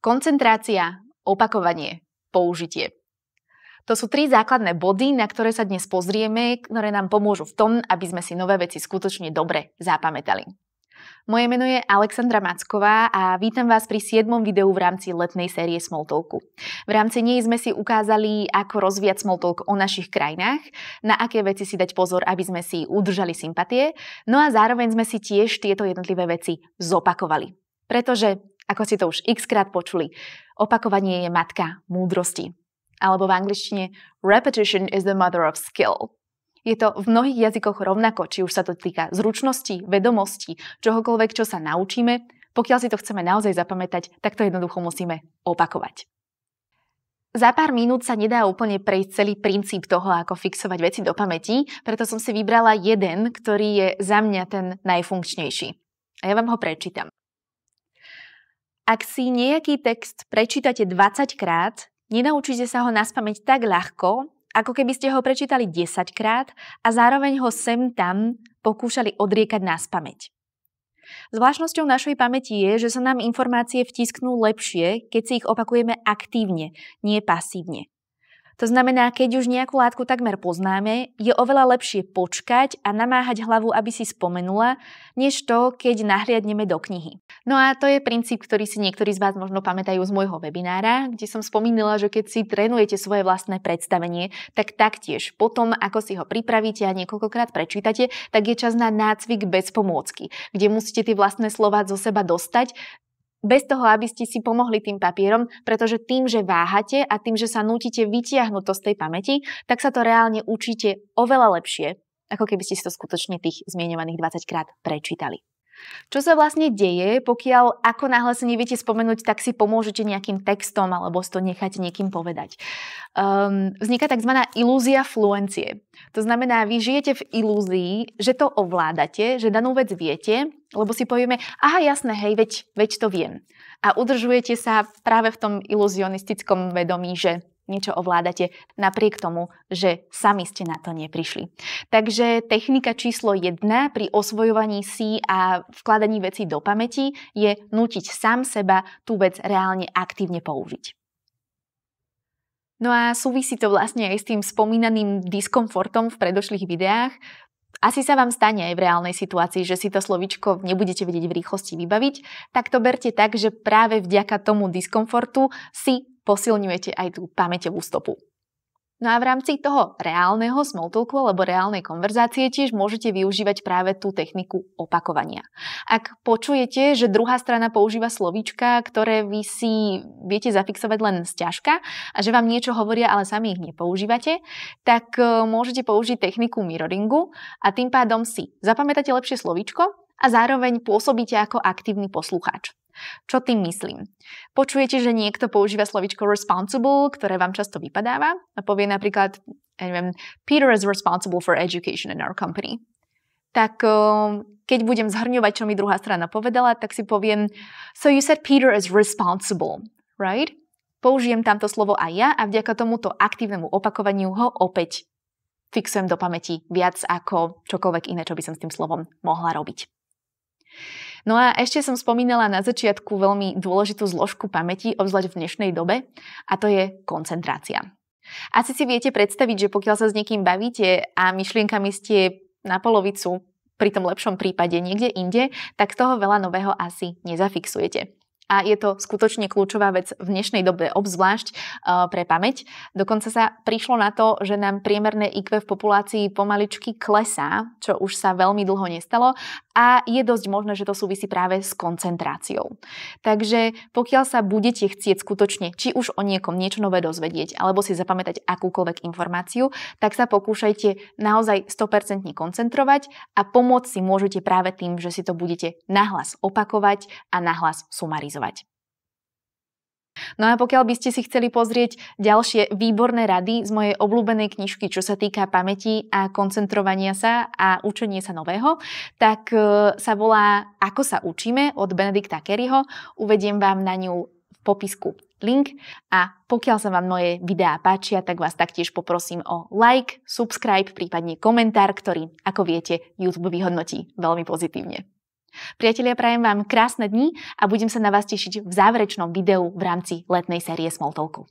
Koncentrácia, opakovanie, použitie. To sú 3 základné body, na ktoré sa dnes pozrieme, ktoré nám pomôžu v tom, aby sme si nové veci skutočne dobre zapamätali. Moje meno je Alexandra Macková a vítam vás pri 7. videu v rámci letnej série Smalltalku. V rámci nej sme si ukázali, ako rozvíjať Smalltalk o našich krajinách, na aké veci si dať pozor, aby sme si udržali sympatie, no a zároveň sme si tiež tieto jednotlivé veci zopakovali. Pretože, ako si to už x-krát počuli, opakovanie je matka múdrosti. Alebo v angličtine repetition is the mother of skill. Je to v mnohých jazykoch rovnako, či už sa to týka zručnosti, vedomostí, čohokoľvek, čo sa naučíme. Pokiaľ si to chceme naozaj zapamätať, tak to jednoducho musíme opakovať. Za pár minút sa nedá úplne prejsť celý princíp toho, ako fixovať veci do pamäti, preto som si vybrala jeden, ktorý je za mňa ten najfunkčnejší. A ja vám ho prečítam. Ak si nejaký text prečítate 20 krát, nenaučíte sa ho naspamäť tak ľahko, ako keby ste ho prečítali 10 krát a zároveň ho sem tam pokúšali odriekať naspamäť. Zvláštnosťou našej pamäti je, že sa nám informácie vtisknú lepšie, keď si ich opakujeme aktívne, nie pasívne. To znamená, keď už nejakú látku takmer poznáme, je oveľa lepšie počkať a namáhať hlavu, aby si spomenula, než to, keď nahliadneme do knihy. No a to je princíp, ktorý si niektorí z vás možno pamätajú z môjho webinára, kde som spomínala, že keď si trénujete svoje vlastné predstavenie, tak taktiež potom, ako si ho pripravíte a niekoľkokrát prečítate, tak je čas na nácvik bez pomôcky, kde musíte tie vlastné slová zo seba dostať, bez toho, aby ste si pomohli tým papierom, pretože tým, že váhate a tým, že sa nútite vytiahnuť to z tej pamäti, tak sa to reálne učíte oveľa lepšie, ako keby ste si to skutočne tých zmieňovaných 20 krát prečítali. Čo sa vlastne deje, pokiaľ ako náhle sa neviete spomenúť, tak si pomôžete nejakým textom alebo si to necháte niekým povedať. Vzniká tzv. Ilúzia fluencie. To znamená, vy žijete v ilúzii, že to ovládate, že danú vec viete, lebo si povieme, aha, jasné, hej, veď to viem. A udržujete sa práve v tom iluzionistickom vedomí, že niečo ovládate napriek tomu, že sami ste na to neprišli. Takže technika číslo 1 pri osvojovaní si a vkladaní vecí do pamäti je nútiť sám seba tú vec reálne aktívne použiť. No a súvisí to vlastne aj s tým spomínaným diskomfortom v predošlých videách. Asi sa vám stane aj v reálnej situácii, že si to slovíčko nebudete vedieť v rýchlosti vybaviť, tak to berte tak, že práve vďaka tomu diskomfortu si posilňujete aj tú pamäťovú stopu. No a v rámci toho reálneho smalltalku alebo reálnej konverzácie tiež môžete využívať práve tú techniku opakovania. Ak počujete, že druhá strana používa slovíčka, ktoré vy si viete zafixovať len sťažka a že vám niečo hovoria, ale sami ich nepoužívate, tak môžete použiť techniku mirroringu a tým pádom si zapamätáte lepšie slovíčko a zároveň pôsobíte ako aktívny poslucháč. Čo tým myslím? Počujete, že niekto používa slovíčko responsible, ktoré vám často vypadáva a povie napríklad, Peter is responsible for education in our company. Tak keď budem zhrňovať, čo mi druhá strana povedala, tak si poviem, so you said Peter is responsible, right? Použijem tamto slovo aj ja a vďaka tomuto aktívnemu opakovaniu ho opäť fixujem do pamäti viac ako čokoľvek iné, čo by som s tým slovom mohla robiť. No a ešte som spomínala na začiatku veľmi dôležitú zložku pamäti, obzvlášť v dnešnej dobe, a to je koncentrácia. Asi si viete predstaviť, že pokiaľ sa s niekým bavíte a myšlienkami ste na polovicu, pri tom lepšom prípade niekde inde, tak z toho veľa nového asi nezafixujete. A je to skutočne kľúčová vec v dnešnej dobe, obzvlášť pre pamäť. Dokonca sa prišlo na to, že nám priemerné IQ v populácii pomaličky klesá, čo už sa veľmi dlho nestalo a je dosť možné, že to súvisí práve s koncentráciou. Takže pokiaľ sa budete chcieť skutočne či už o niekom niečo nové dozvedieť alebo si zapamätať akúkoľvek informáciu, tak sa pokúšajte naozaj 100% koncentrovať a pomôcť si môžete práve tým, že si to budete nahlas opakovať a nahlas sumarizovať. No a pokiaľ by ste si chceli pozrieť ďalšie výborné rady z mojej obľúbenej knižky, čo sa týka pamäti a koncentrovania sa a učenia sa nového, tak sa volá Ako sa učíme od Benedicta Careyho. Uvediem vám na ňu v popisku link a pokiaľ sa vám moje videá páčia, tak vás taktiež poprosím o like, subscribe, prípadne komentár, ktorý, ako viete, YouTube vyhodnotí veľmi pozitívne. Priatelia, prajem vám krásne dni a budem sa na vás tešiť v záverečnom videu v rámci letnej série Small Talku.